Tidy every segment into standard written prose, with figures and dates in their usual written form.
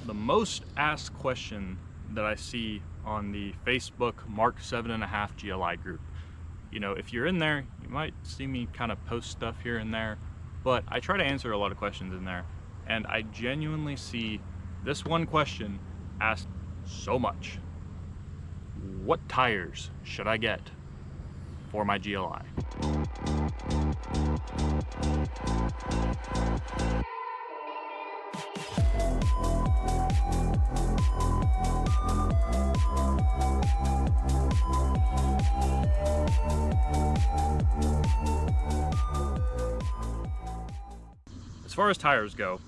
the most asked question that I see on the Facebook MK7.5 GLI group. You know, if you're in there, you might see me kind of post stuff here and there, but I try to answer a lot of questions in there, and I genuinely see this one question asked so much. What tires should I get for my GLI? As far as tires go,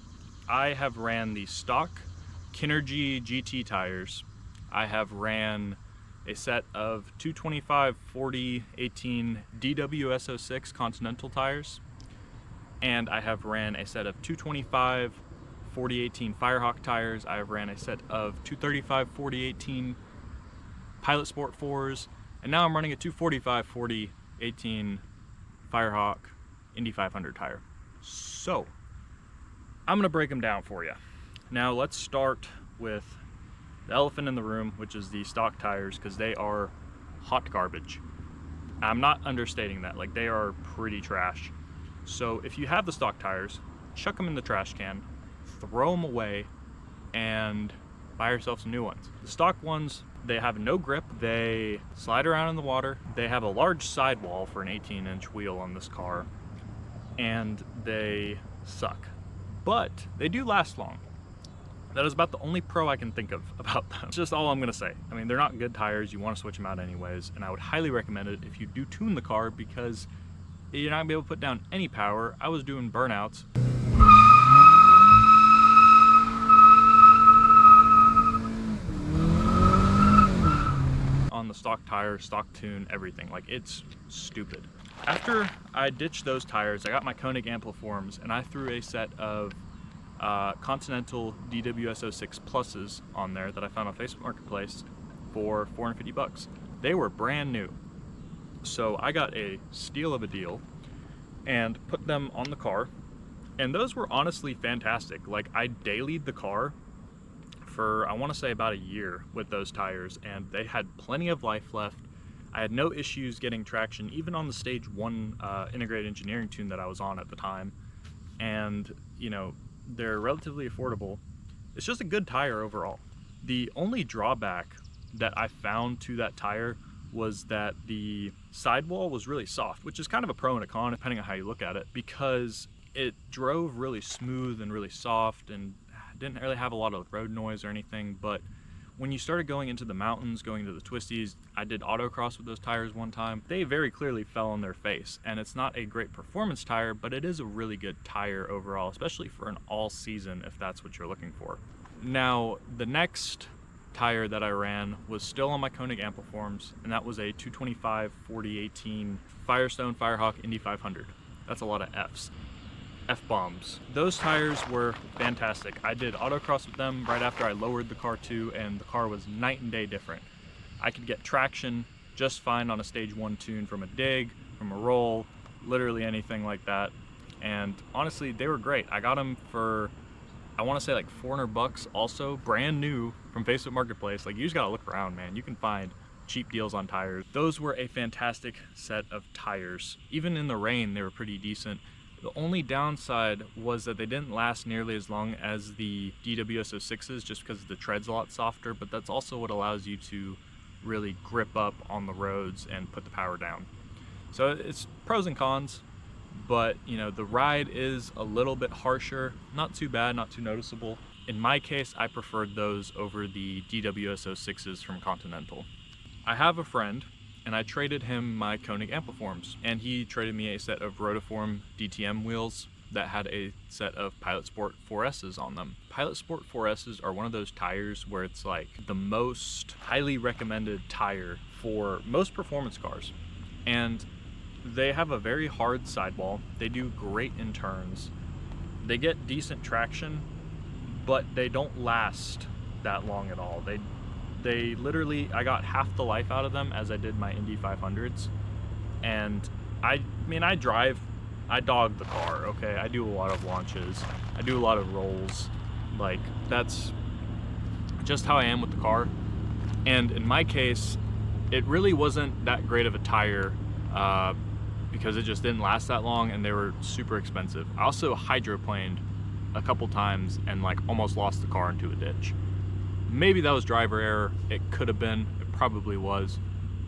I have ran the stock Kinergy GT tires. I have ran a set of 225/40/18 DWS06 Continental tires, and I have ran a set of 225/40/18 Firehawk tires. I have ran a set of 235/40/18 Pilot Sport 4s, and now I'm running a 245/40/18 Firehawk Indy 500 tire. So I'm gonna break them down for you. Now let's start with the elephant in the room, which is the stock tires, because they are hot garbage. I'm not understating that, like, they are pretty trash. So if you have the stock tires, chuck them in the trash can, throw them away, and buy yourself some new ones. The stock ones, they have no grip, they slide around in the water, they have a large sidewall for an 18-inch wheel on this car, and they suck. But they do last long. That is about the only pro I can think of about them. That's just all I'm gonna say. I mean, they're not good tires, you wanna switch them out anyways, and I would highly recommend it if you do tune the car, because you're not gonna be able to put down any power. I was doing burnouts. On the stock tire, stock tune, everything. Like, it's stupid. After I ditched those tires, I got my Koenig Ampliforms, and I threw a set of Continental DWS06 Pluses on there that I found on Facebook Marketplace for $450. They were brand new. So I got a steal of a deal and put them on the car, and those were honestly fantastic. Like, I dailied the car for, I want to say, about a year with those tires, and they had plenty of life left. I had no issues getting traction, even on the Stage 1 integrated engineering tune that I was on at the time. And, you know, they're relatively affordable. It's just a good tire overall. The only drawback that I found to that tire was that the sidewall was really soft, which is kind of a pro and a con depending on how you look at it, because it drove really smooth and really soft and didn't really have a lot of road noise or anything. But when you started going into the mountains, going into the twisties, I did autocross with those tires one time, they very clearly fell on their face. And it's not a great performance tire, but it is a really good tire overall, especially for an all season if that's what you're looking for. Now, the next tire that I ran was still on my Koenig Ampliforms, and that was a 225/40/18 Firestone Firehawk Indy 500. That's a lot of F's. F-bombs. Those tires were fantastic. I did autocross with them right after I lowered the car too, and the car was night and day different. I could get traction just fine on a Stage 1 tune from a dig, from a roll, literally anything like that. And honestly, they were great. I got them for, I want to say, like $400 also, brand new from Facebook Marketplace. Like, you just gotta look around, man. You can find cheap deals on tires. Those were a fantastic set of tires. Even in the rain, they were pretty decent. The only downside was that they didn't last nearly as long as the DWS06s, just because the tread's a lot softer, but that's also what allows you to really grip up on the roads and put the power down. So it's pros and cons, but you know, the ride is a little bit harsher, not too bad, not too noticeable. In my case, I preferred those over the DWS06s from Continental. I have a friend, and I traded him my Koenig Ampliforms, and he traded me a set of Rotiform DTM wheels that had a set of Pilot Sport 4S's on them. Pilot Sport 4S's are one of those tires where it's like the most highly recommended tire for most performance cars. And they have a very hard sidewall, they do great in turns, they get decent traction, but they don't last that long at all. They literally, I got half the life out of them as I did my Indy 500s. And I mean, I dog the car, okay? I do a lot of launches, I do a lot of rolls. Like, that's just how I am with the car. And in my case, it really wasn't that great of a tire because it just didn't last that long and they were super expensive. I also hydroplaned a couple times and like almost lost the car into a ditch. Maybe that was driver error. It could have been, it probably was.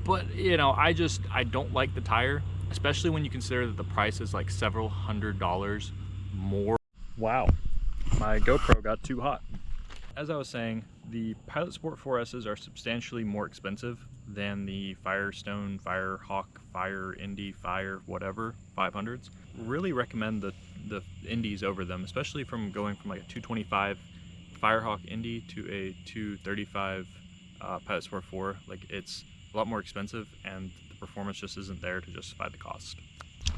But you know, I don't like the tire, especially when you consider that the price is like several $100s more. Wow, my GoPro got too hot. As I was saying, the Pilot Sport 4S's are substantially more expensive than the Firestone, Firehawk, Fire Indy, Fire whatever 500s. Really recommend the Indies over them, especially from going from like a 225 Firehawk Indy to a 235 Pilot Sport 4. Like, it's a lot more expensive and the performance just isn't there to justify the cost.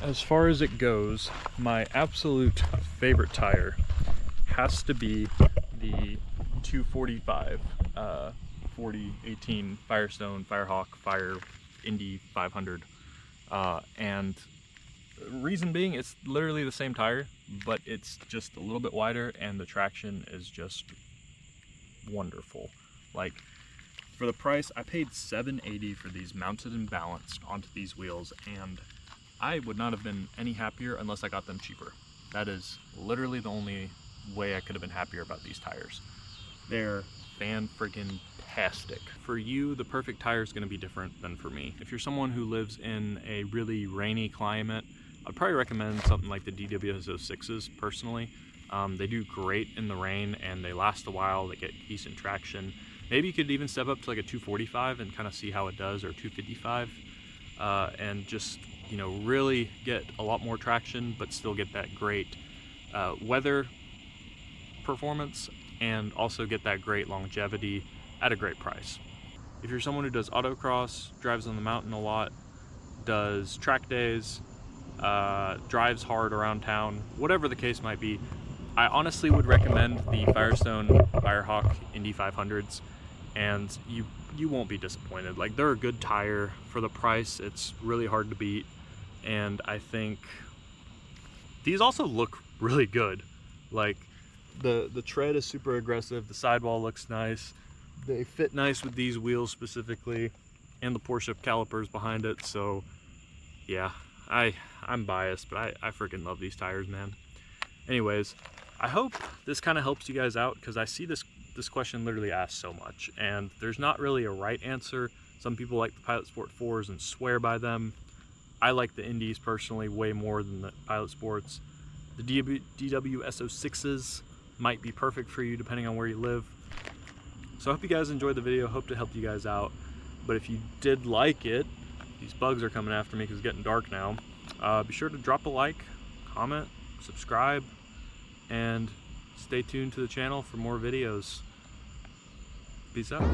As far as it goes, my absolute favorite tire has to be the 245 4018 Firestone, Firehawk, Fire Indy 500. And reason being, it's literally the same tire, but it's just a little bit wider and the traction is just wonderful. Like, for the price, I paid $780 for these mounted and balanced onto these wheels, and I would not have been any happier unless I got them cheaper. That is literally the only way I could have been happier about these tires. They're fan-friggin-tastic. For you, the perfect tire is going to be different than for me. If you're someone who lives in a really rainy climate, I'd probably recommend something like the DWS06s personally. They do great in the rain and they last a while, they get decent traction. Maybe you could even step up to like a 245 and kind of see how it does, or 255, and just, you know, really get a lot more traction but still get that great weather performance and also get that great longevity at a great price. If you're someone who does autocross, drives on the mountain a lot, does track days, drives hard around town, whatever the case might be, I honestly would recommend the Firestone Firehawk Indy 500s, and you won't be disappointed. Like, they're a good tire for the price. It's really hard to beat, and I think these also look really good. Like, the tread is super aggressive, the sidewall looks nice, they fit nice with these wheels specifically, and the Porsche calipers behind it. So yeah, I'm biased, but I freaking love these tires, man. Anyways, I hope this kind of helps you guys out, because I see this question literally asked so much, and there's not really a right answer. Some people like the Pilot Sport 4s and swear by them. I like the Indies personally way more than the Pilot Sports. The DWS06s might be perfect for you depending on where you live. So I hope you guys enjoyed the video, hope to help you guys out. But if you did like it, these bugs are coming after me because it's getting dark now. Be sure to drop a like, comment, subscribe, and stay tuned to the channel for more videos. Peace out.